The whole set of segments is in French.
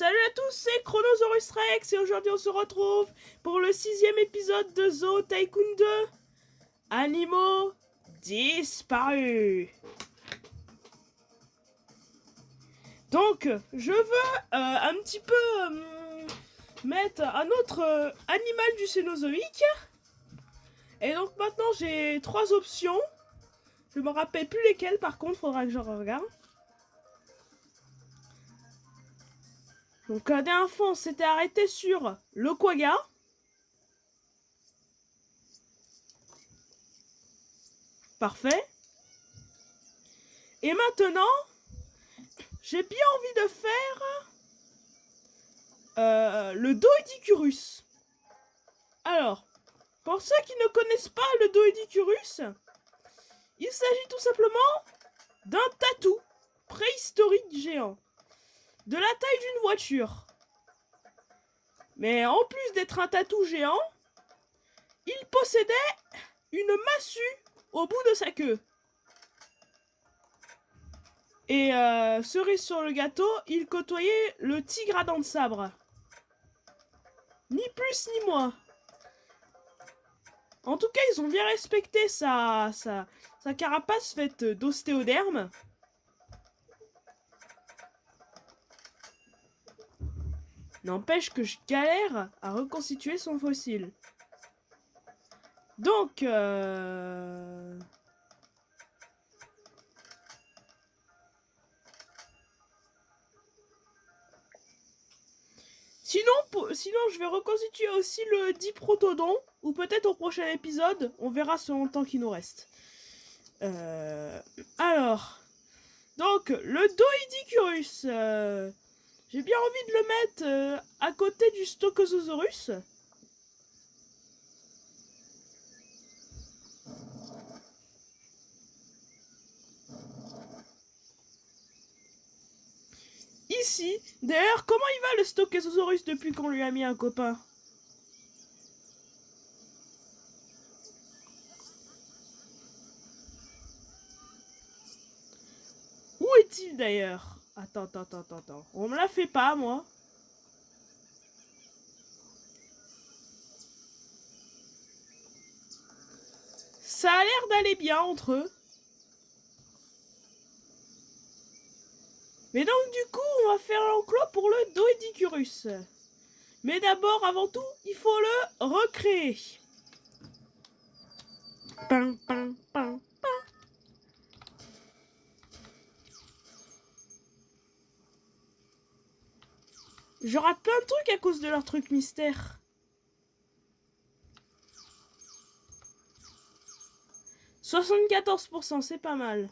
Salut à tous, c'est Chronosaurus Rex et aujourd'hui on se retrouve pour le 6e épisode de Zoo Tycoon 2. Animaux disparus. Donc, je veux un petit peu mettre un autre animal du Cénozoïque. Et donc maintenant j'ai 3 options. Je me rappelle plus lesquelles par contre, faudra que je regarde. Donc la dernière fois on s'était arrêté sur le quagga. Parfait. Et maintenant, j'ai bien envie de faire le Doedicurus. Alors, pour ceux qui ne connaissent pas le Doedicurus, il s'agit tout simplement d'un tatou préhistorique géant, de la taille d'une voiture. Mais en plus d'être un tatou géant, il possédait une massue au bout de sa queue. Et cerise sur le gâteau, il côtoyait le tigre à dents de sabre. Ni plus ni moins. En tout cas, ils ont bien respecté sa carapace faite d'ostéoderme. N'empêche que je galère à reconstituer son fossile. Donc, Sinon, je vais reconstituer aussi le Diprotodon, ou peut-être au prochain épisode, on verra selon le temps qu'il nous reste. Alors, donc, le Doedicurus, j'ai bien envie de le mettre à côté du Stochosaurus. Ici, d'ailleurs, comment il va le Stochosaurus depuis qu'on lui a mis un copain? Où est-il d'ailleurs? Attends. On me la fait pas, moi. Ça a l'air d'aller bien entre eux. Mais donc, du coup, on va faire l'enclos pour le Doedicurus. Mais d'abord, avant tout, il faut le recréer. Pin. Je rate plein de trucs à cause de leur truc mystère. « 74%, c'est pas mal.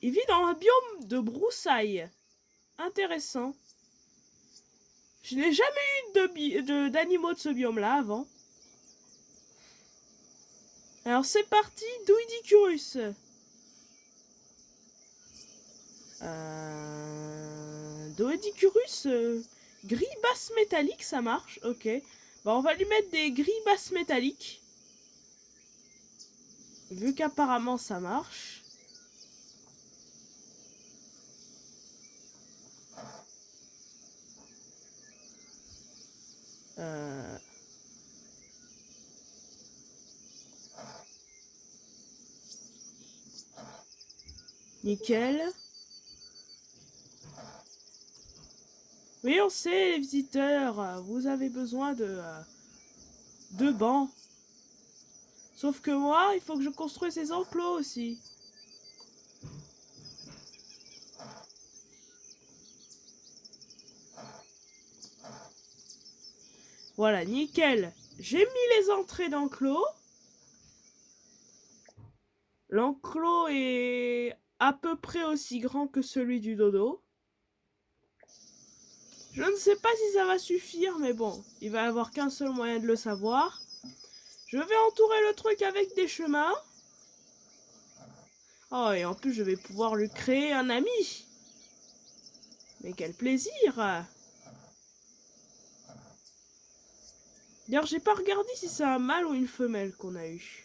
Il vit dans un biome de broussailles. Intéressant. Je n'ai jamais eu d'animaux de ce biome-là avant. Alors c'est parti, Doedicurus. Doedicurus, gris basse métallique, ça marche, ok. Bon, on va lui mettre des gris basses métalliques. Vu qu'apparemment ça marche. Nickel. Oui, on sait, les visiteurs, vous avez besoin de bancs. Sauf que moi, il faut que je construise ces enclos aussi. Voilà, nickel. J'ai mis les entrées d'enclos. L'enclos est à peu près aussi grand que celui du dodo. Je ne sais pas si ça va suffire, mais bon, il va y avoir qu'un seul moyen de le savoir. Je vais entourer le truc avec des chemins. Oh, et en plus, je vais pouvoir lui créer un ami. Mais quel plaisir! D'ailleurs, j'ai pas regardé si c'est un mâle ou une femelle qu'on a eu.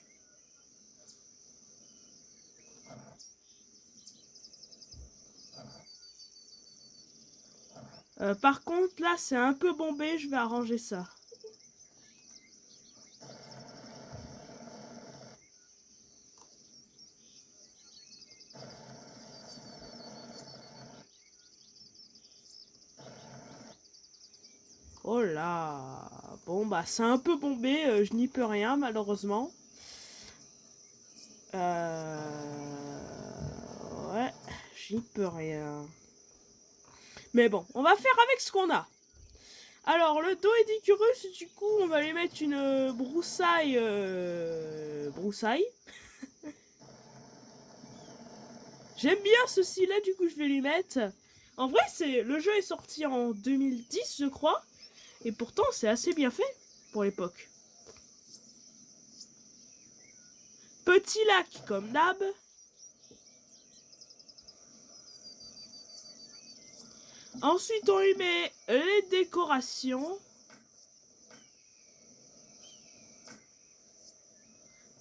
Par contre, là, c'est un peu bombé. Je vais arranger ça. Oh là. Bon, bah, c'est un peu bombé. Je n'y peux rien, malheureusement. Ouais, j'y peux rien. Mais bon, on va faire avec ce qu'on a. Alors, le Doedicurus, du coup, on va lui mettre une broussaille. Broussaille. J'aime bien ceci-là, du coup, je vais lui mettre. En vrai, le jeu est sorti en 2010, je crois. Et pourtant, c'est assez bien fait pour l'époque. Petit lac, comme d'hab. Ensuite, on lui met les décorations.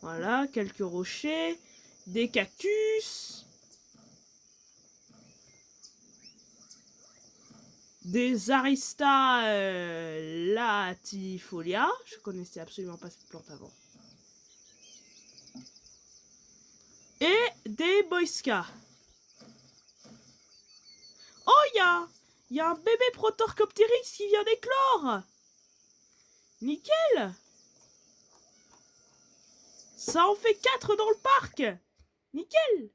Voilà, quelques rochers, des cactus, des Arista latifolia. Je connaissais absolument pas cette plante avant. Et des boisca. Oh, il y a un bébé Protorcoptérix qui vient d'éclore. Nickel. Ça en fait 4 dans le parc. Nickel.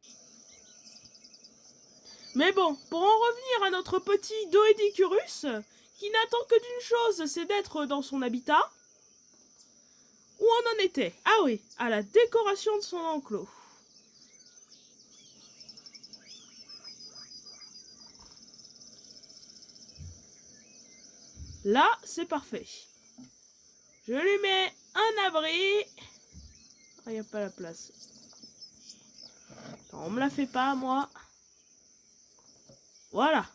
Mais bon, pour en revenir à notre petit Doedicurus, qui n'attend que d'une chose, c'est d'être dans son habitat. Où on en était? Ah oui, à la décoration de son enclos. Là, c'est parfait. Je lui mets un abri. Ah, il n'y a pas la place. Attends, on me la fait pas, moi. Voilà.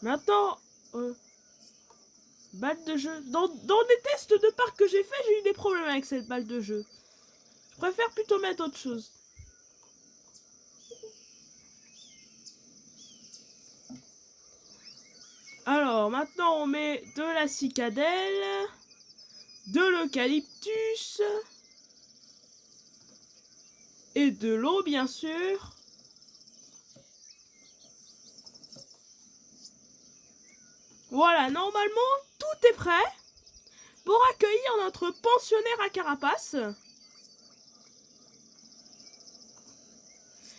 Maintenant, balle de jeu. Dans les tests de parc que j'ai fait, j'ai eu des problèmes avec cette balle de jeu. Je préfère plutôt mettre autre chose. Alors, maintenant, on met de la cicadelle, de l'eucalyptus et de l'eau, bien sûr. Voilà, normalement, tout est prêt pour accueillir notre pensionnaire à carapace.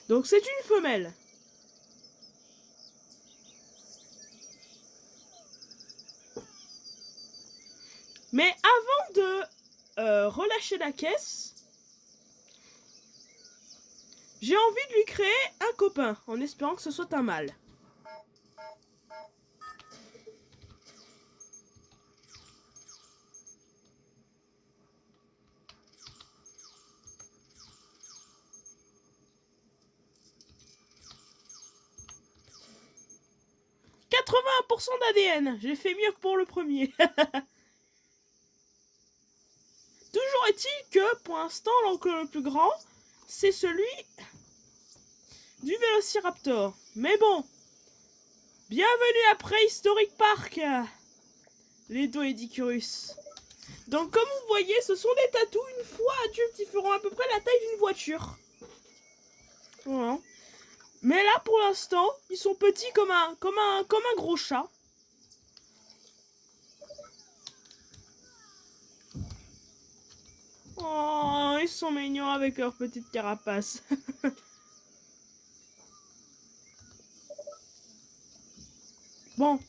Donc, c'est une femelle. Mais avant de relâcher la caisse, j'ai envie de lui créer un copain, en espérant que ce soit un mâle. « 80% d'ADN, j'ai fait mieux que pour le premier. » Toujours est-il que, pour l'instant, l'enclos le plus grand, c'est celui du Vélociraptor. Mais bon, bienvenue à Préhistoric Park, les Doedicurus. Donc, comme vous voyez, ce sont des tatous. Une fois adultes, ils feront à peu près la taille d'une voiture. Voilà. Mais là, pour l'instant, ils sont petits comme un gros chat. Oh, ils sont mignons avec leur petite carapace. Bon,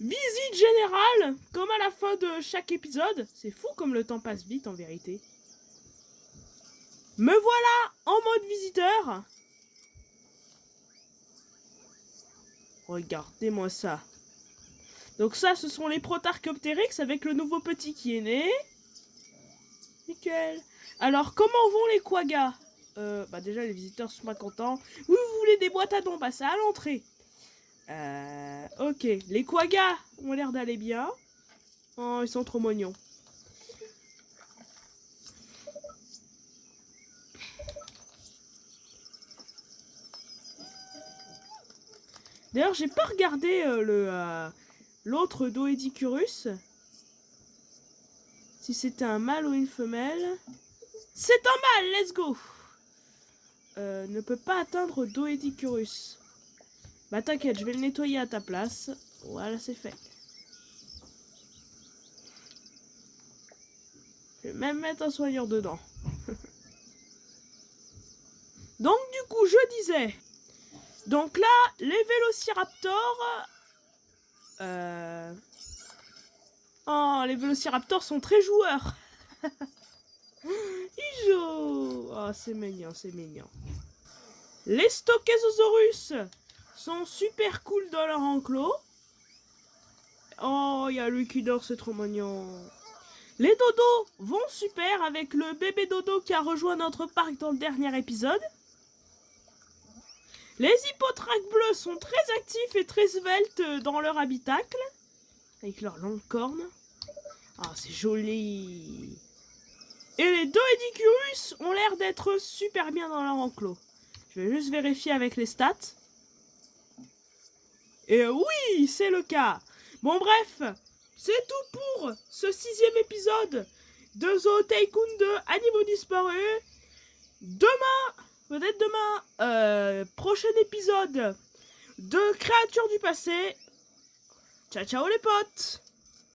visite générale, comme à la fin de chaque épisode. C'est fou comme le temps passe vite en vérité. Me voilà en mode visiteur. Regardez-moi ça. Donc ça, ce sont les Protarchopteryx avec le nouveau petit qui est né. Nickel. Alors, comment vont les quaggas? Bah déjà, les visiteurs sont pas contents. Oui, vous voulez des boîtes à dons? Bah c'est à l'entrée. Ok. Les quaggas ont l'air d'aller bien. Oh, ils sont trop mignons. D'ailleurs, j'ai pas regardé l'autre Doedicurus. Si c'était un mâle ou une femelle. C'est un mâle, let's go. Ne peut pas atteindre Doedicurus. Bah t'inquiète, je vais le nettoyer à ta place. Voilà, c'est fait. Je vais même mettre un soigneur dedans. Donc du coup, je disais... Donc là, les vélociraptors... Oh, les vélociraptors sont très joueurs. Ils jouent. Oh, c'est mignon, c'est mignon. Les Stockézosaurus sont super cool dans leur enclos. Oh, il y a lui qui dort, c'est trop mignon. Les dodos vont super avec le bébé dodo qui a rejoint notre parc dans le dernier épisode. Les hippotraques bleus sont très actifs et très sveltes dans leur habitacle. Avec leurs longues cornes. Ah, oh, c'est joli. Et les Doedicurus ont l'air d'être super bien dans leur enclos. Je vais juste vérifier avec les stats. Et oui, c'est le cas. Bon bref, c'est tout pour ce 6e épisode de Zoo Tycoon 2 Animaux Disparus. Demain, peut-être demain, prochain épisode de Créatures du passé. Ciao ciao les potes.